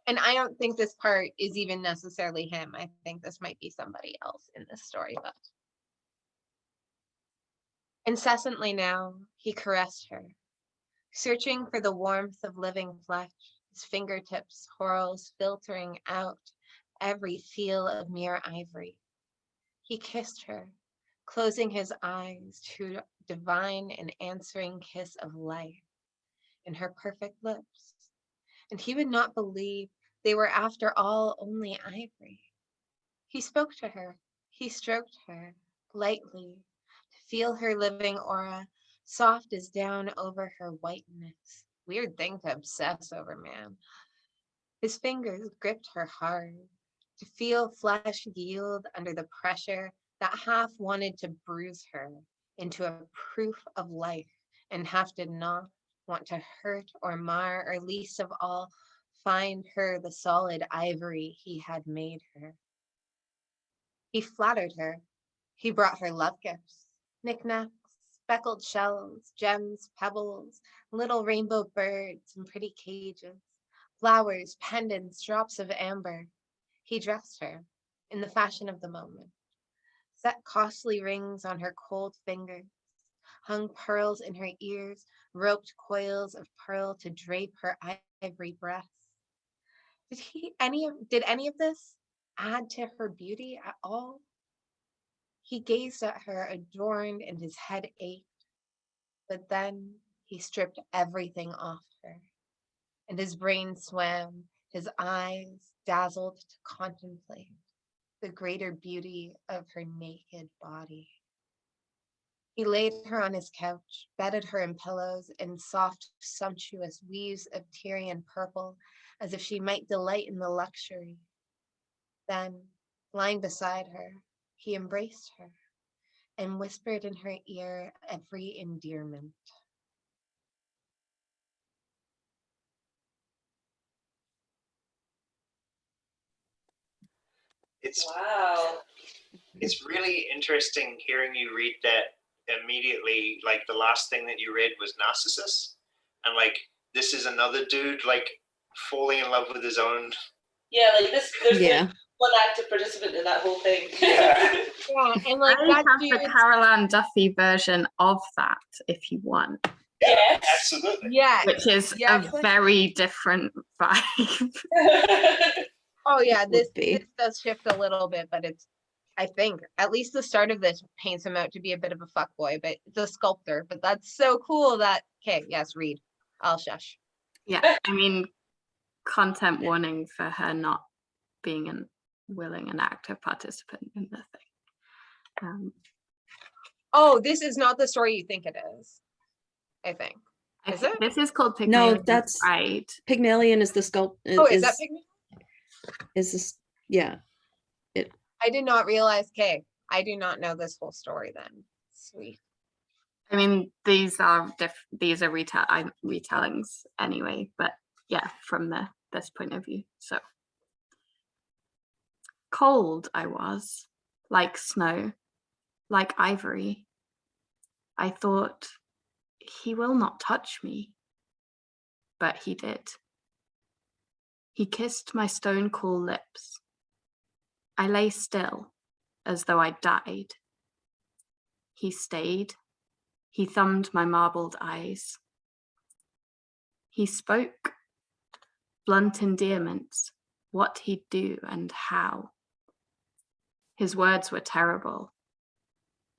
And I don't think this part is even necessarily him. I think this might be somebody else in this story, but incessantly now he caressed her, searching for the warmth of living flesh, his fingertips whorls filtering out every feel of mere ivory. He kissed her, closing his eyes to divine an answering kiss of life in her perfect lips. And he would not believe they were after all only ivory. He spoke to her, he stroked her lightly to feel her living aura, soft as down over her whiteness. Weird thing to obsess over, man. His fingers gripped her hard, to feel flesh yield under the pressure that half wanted to bruise her into a proof of life and half did not want to hurt or mar, or least of all, find her the solid ivory he had made her. He flattered her. He brought her love gifts, knickknacks, speckled shells, gems, pebbles, little rainbow birds in pretty cages, flowers, pendants, drops of amber. He dressed her in the fashion of the moment, set costly rings on her cold fingers, hung pearls in her ears, roped coils of pearl to drape her ivory breasts. Did any of this add to her beauty at all? He gazed at her, adorned, and his head ached. But then he stripped everything off her, and his brain swam, his eyes dazzled to contemplate the greater beauty of her naked body. He laid her on his couch, bedded her in pillows in soft, sumptuous weaves of Tyrian purple, as if she might delight in the luxury. Then, lying beside her, he embraced her and whispered in her ear every endearment. It's Wow. it's really interesting hearing you read that immediately. Like the last thing that you read was Narcissus, and like this is another dude like falling in love with his own. Yeah, like this. There's Yeah. one active participant in that whole thing. Yeah. Yeah, and like I that have the dude. Carol Ann Duffy version of that if you want, Yes. Absolutely. Yeah. which is Yeah, a very different vibe. Oh yeah, Would this be. does shift a little bit, but it's, I think at least the start of this paints him out to be a bit of a fuckboy, but it's a sculptor. But that's so cool that, okay, yes, read. I'll shush. Yeah, I mean, content warning for her not being an willing and active participant in the thing. Oh, this is not the story you think it is. I think. I Is think it? this is called No, Pygmalion that's Bride. Pygmalion is the sculpt. Oh, is that Pygmalion? Is this? Yeah. I did not realize. Okay, I do not know this whole story then. Sweet. I mean, these are retellings anyway, but yeah, from this point of view. So cold I was, like snow, like ivory. I thought, he will not touch me, but he did. He kissed my stone cool lips. I lay still, as though I died. He stayed. He thumbed my marbled eyes. He spoke blunt endearments, what he'd do and how. His words were terrible.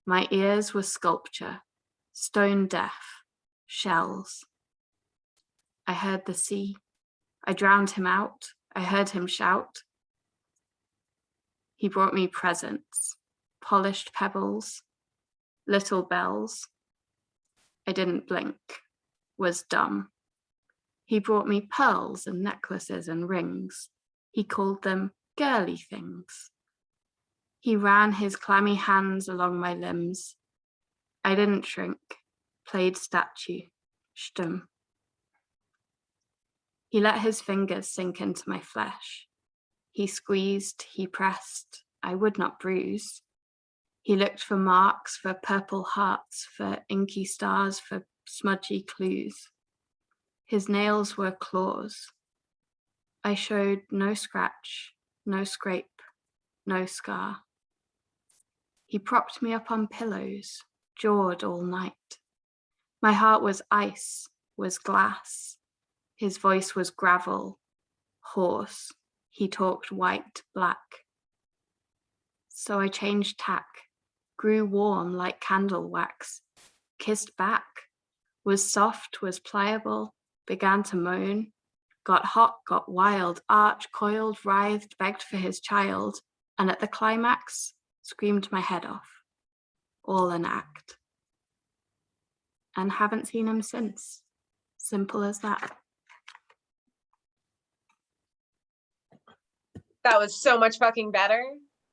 My ears were sculpture, stone deaf, shells. I heard the sea. I drowned him out. I heard him shout. He brought me presents, polished pebbles, little bells. I didn't blink, was dumb. He brought me pearls and necklaces and rings. He called them girly things. He ran his clammy hands along my limbs. I didn't shrink, played statue, stumm. He let his fingers sink into my flesh. He squeezed, he pressed, I would not bruise. He looked for marks, for purple hearts, for inky stars, for smudgy clues. His nails were claws. I showed no scratch, no scrape, no scar. He propped me up on pillows, jawed all night. My heart was ice, was glass. His voice was gravel, hoarse. He talked white, black. So I changed tack, grew warm like candle wax, kissed back, was soft, was pliable, began to moan, got hot, got wild, arched, coiled, writhed, begged for his child, and at the climax, screamed my head off. All an act. And haven't seen him since. Simple as that. That was so much fucking better.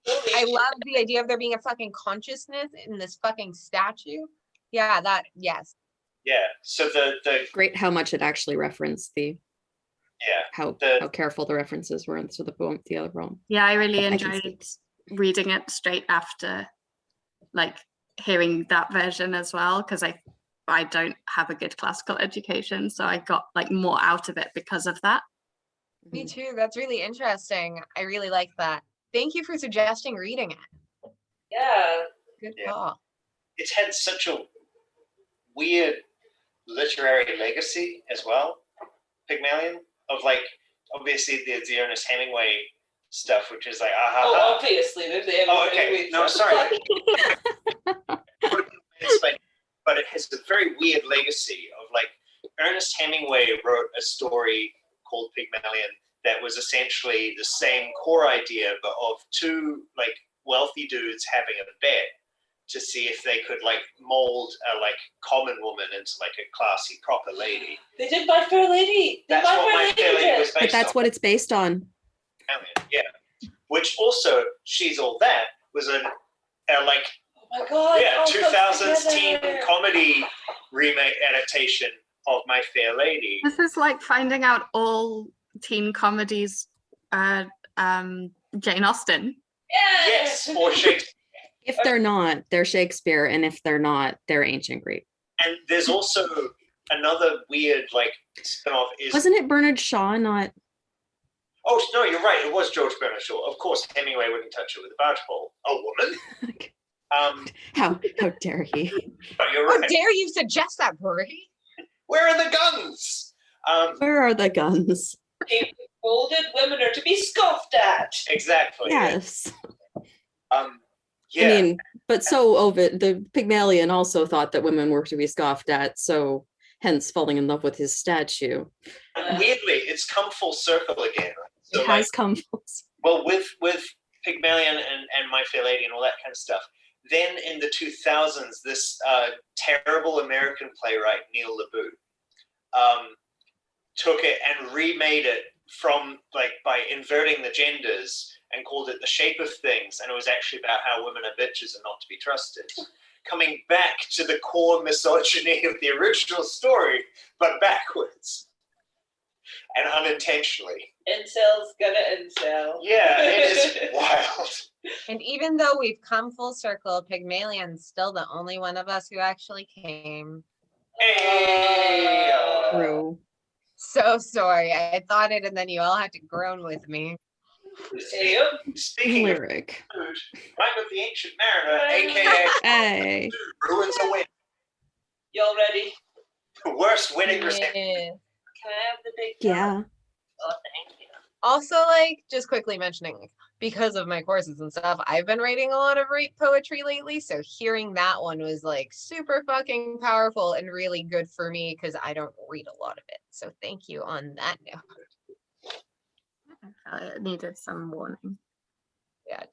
I love the idea of there being a fucking consciousness in this fucking statue. Yeah, that, yes. Yeah. So the Great how much it actually referenced the how careful the references were into the other poem. Yeah, I really I can enjoyed reading it straight after, like, hearing that version as well, because I don't have a good classical education, so I got like more out of it because of that. Me too. That's really interesting. I really like that. Thank you for suggesting reading it. Yeah. Good Yeah. call. it's had such a weird literary legacy as well, Pygmalion, of like obviously there's the Ernest Hemingway stuff, which is like Oh, obviously there's the Oh, okay. No, sorry. But it has a very weird legacy of like Ernest Hemingway wrote a story called Pygmalion that was essentially the same core idea, but of two like wealthy dudes having a bet to see if they could like mold a like common woman into like a classy proper lady. They did My Fair Lady. That's what My Fair Lady was based on. But that's what it's based on. Yeah. Which also, She's All That was a like Oh my god! yeah, all 2000s comes teen together. comedy remake adaptation of My Fair Lady. This is like finding out all teen comedies, Jane Austen. Yes, or Shakespeare. If they're not, they're Shakespeare, and if they're not, they're ancient Greek. And there's also another weird like spin-off is Wasn't it Bernard Shaw? Not oh no, you're right. It was George Bernard Shaw. Of course, Hemingway wouldn't touch it with a barge pole. A woman. how dare he? But you're How right. dare you suggest that, Rory? Where are the guns? Where are the guns? Folded women are to be scoffed at. Exactly. Yes. Yeah. I mean, but so Ovid, the Pygmalion also thought that women were to be scoffed at, so hence falling in love with his statue. And weirdly, it's come full circle again. So It like, has come well, with Pygmalion and My Fair Lady and all that kind of stuff. Then in the 2000s, this terrible American playwright Neil LaBute took it and remade it from like by inverting the genders and called it The Shape of Things, and it was actually about how women are bitches and not to be trusted. Coming back to the core misogyny of the original story, but backwards and unintentionally. Incel's gonna incel. Yeah, it is wild. And even though we've come full circle, Pygmalion's still the only one of us who actually came. Hey, true. So sorry. I thought it and then you all had to groan with me. Speaking of Lyric. food, Rhyme of the Ancient Mariner, aka Hey. ruins a win. Y'all ready? Worst winning Yeah. recipient. Can I have the big Yeah. Oh, thank you. Also, like, just quickly mentioning, like, because of my courses and stuff, I've been writing a lot of rape poetry lately. So hearing that one was like super fucking powerful and really good for me because I don't read a lot of it. So thank you on that note. It needed some warning. Yeah.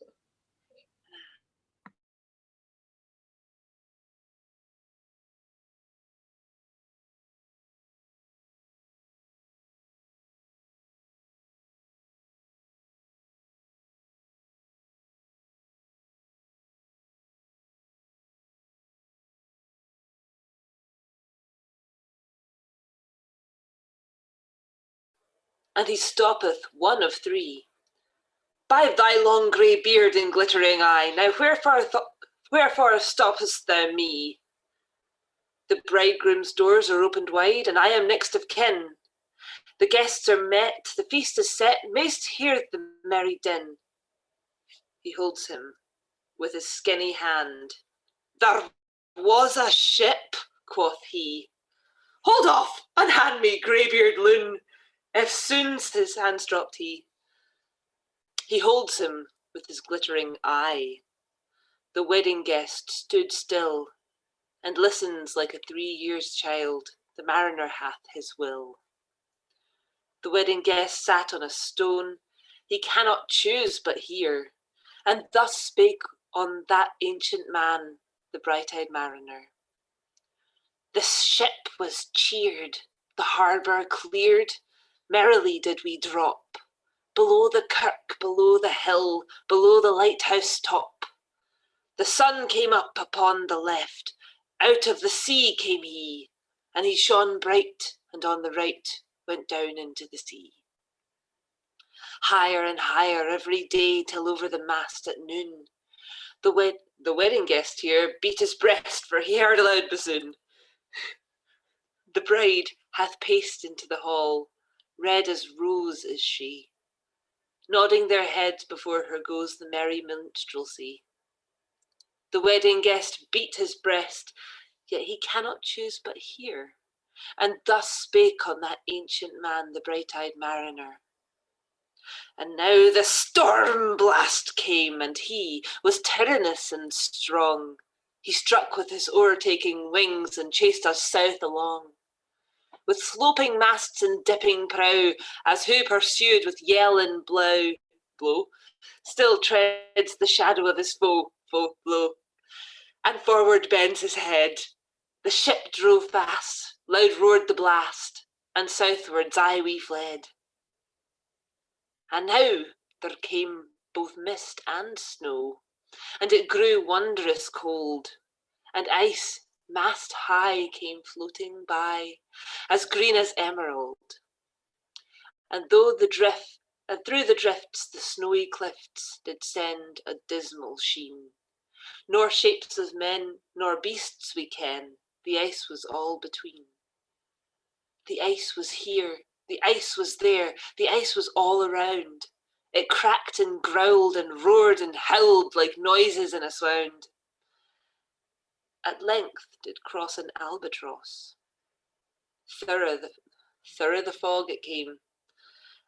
And he stoppeth, one of three. By thy long grey beard and glittering eye, now wherefore stoppest thou me? The bridegroom's doors are opened wide, and I am next of kin. The guests are met, the feast is set, mayst hear the merry din. He holds him with his skinny hand. There was a ship, quoth he. Hold off, and hand me greybeard loon. Eftsoons his hands dropped he. He holds him with his glittering eye. The wedding guest stood still, and listens like a 3 years child. The mariner hath his will. The wedding guest sat on a stone. He cannot choose but hear, and thus spake on that ancient man, the bright-eyed mariner. The ship was cheered, the harbour cleared, merrily did we drop, below the kirk, below the hill, below the lighthouse top. The sun came up upon the left, out of the sea came he, and he shone bright, and on the right went down into the sea. Higher and higher every day till over the mast at noon. The wedding guest here beat his breast, for he heard a loud bassoon. The bride hath paced into the hall, red as rose is she. Nodding their heads before her goes the merry minstrelsy. The wedding guest beat his breast, yet he cannot choose but hear, and thus spake on that ancient man, the bright-eyed mariner. And now the storm blast came, and he was tyrannous and strong. He struck with his o'ertaking wings and chased us south along. With sloping masts and dipping prow, as who pursued with yell and blow, still treads the shadow of his foe blow. and forward bends his head. The ship drove fast, loud roared the blast, and southwards aye we fled. And now there came both mist and snow, and it grew wondrous cold, and ice mast high came floating by, as green as emerald. And through the drifts the snowy cliffs did send a dismal sheen. Nor shapes of men nor beasts we ken, the ice was all between. The ice was here, the ice was there, the ice was all around. It cracked and growled and roared and howled like noises in a swound. At length did cross an albatross. Thorough the fog it came,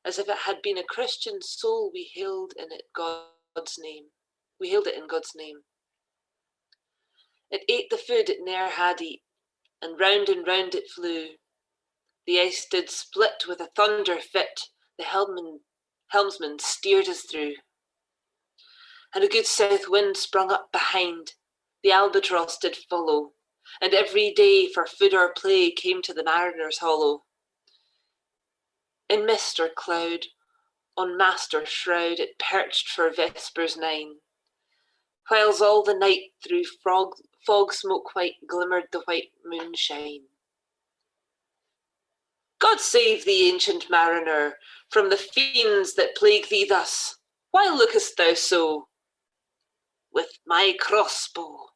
as if it had been a Christian soul we hailed in it God's name. We hailed it in God's name. It ate the food it ne'er had eat, and round it flew. The ice did split with a thunder fit, the helmsman steered us through. And a good south wind sprung up behind, the albatross did follow, and every day for food or play came to the mariner's hollow. In mist or cloud, on mast or shroud, it perched for vespers 9, whiles all the night through fog smoke white glimmered the white moonshine. God save thee, ancient mariner, from the fiends that plague thee thus. Why lookest thou so? With my crossbow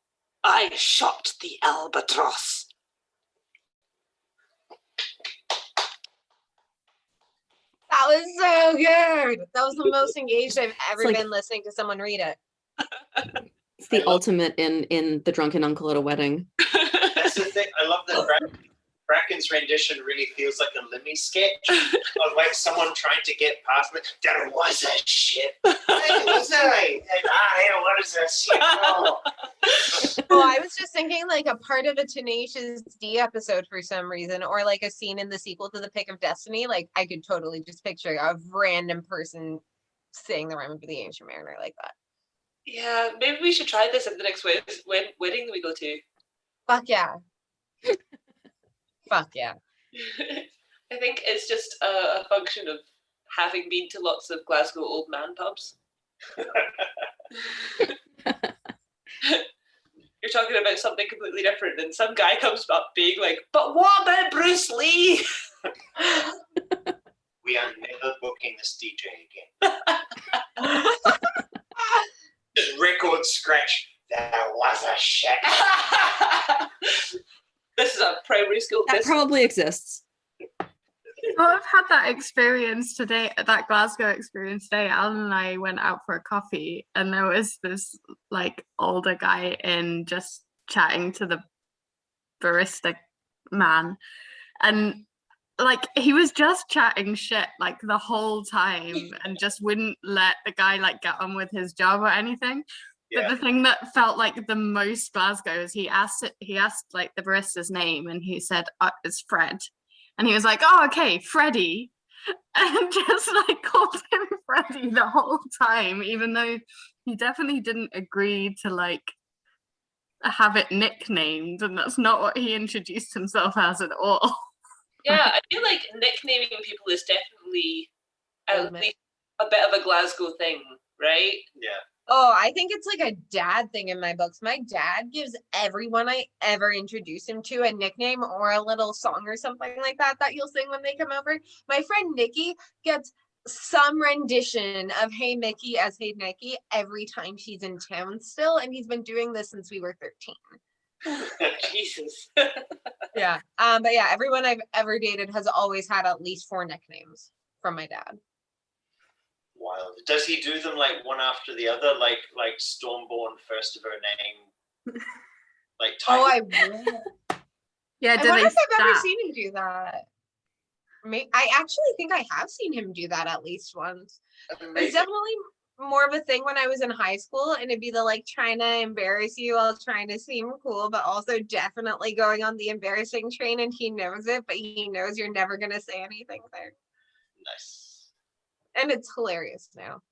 I shot the albatross. That was so good. That was the most engaged I've ever like- been listening to someone read it. It's the I love- ultimate in the drunken uncle at a wedding. That's the thing. I love that Bracken's rendition really feels like a Lemmy sketch of like someone trying to get past me. There was a ship. Hey, was I? What is that ship? Oh. Oh, I was just thinking like a part of a Tenacious D episode for some reason, or like a scene in the sequel to The Pick of Destiny. Like I could totally just picture a random person saying the rhyme of the Ancient Mariner like that. Yeah, maybe we should try this at the next wedding that we go to. Fuck yeah. Fuck yeah. I think it's just a function of having been to lots of Glasgow old man pubs. You're talking about something completely different, and some guy comes up being like, "But what about Bruce Lee?" We are never booking this DJ again. Just record scratch. There was a ship. This is a primary school. That probably exists. Well, I've had that experience today, that Glasgow experience today. Alan and I went out for a coffee, and there was this like older guy in just chatting to the barista man, and like he was just chatting shit like the whole time, and just wouldn't let the guy like get on with his job or anything. Yeah. But the thing that felt like the most Glasgow is he asked like the barista's name, and he said it's Fred. And he was like, "Oh, okay, Freddie," and just like called him Freddie the whole time, even though he definitely didn't agree to like have it nicknamed, and that's not what he introduced himself as at all. Yeah, I feel like nicknaming people is definitely at Element. least a bit of a Glasgow thing, right? Yeah. Oh, I think it's like a dad thing in my books. My dad gives everyone I ever introduce him to a nickname or a little song or something like that that you'll sing when they come over. My friend Nikki gets some rendition of Hey Mickey as Hey Nikki every time she's in town still, and he's been doing this since we were 13. Jesus. Yeah. But yeah, everyone I've ever dated has always had at least 4 nicknames from my dad. Wild. Does he do them like one after the other, like Stormborn, first of her name? Like Oh, title? I will. Yeah, I do wonder they if I've ever stop? seen him do that. I actually think I have seen him do that at least once. It was Amazing. definitely more of a thing when I was in high school, and it'd be the like trying to embarrass you while trying to seem cool, but also definitely going on the embarrassing train, and he knows it, but he knows you're never gonna say anything there. Nice. And it's hilarious now.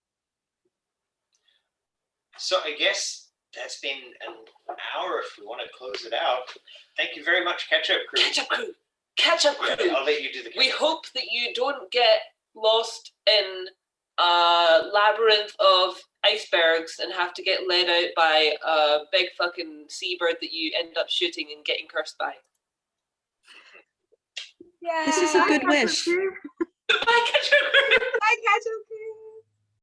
So I guess that's been an hour if we want to close it out. Thank you very much, Catch Up Crew. Catch up crew. Catch up crew. Yeah, I'll let you do the We catch-up. hope that you don't get lost in a labyrinth of icebergs and have to get led out by a big fucking seabird that you end up shooting and getting cursed by. Yeah. This is a good wish. Bye, Catch Up Crew.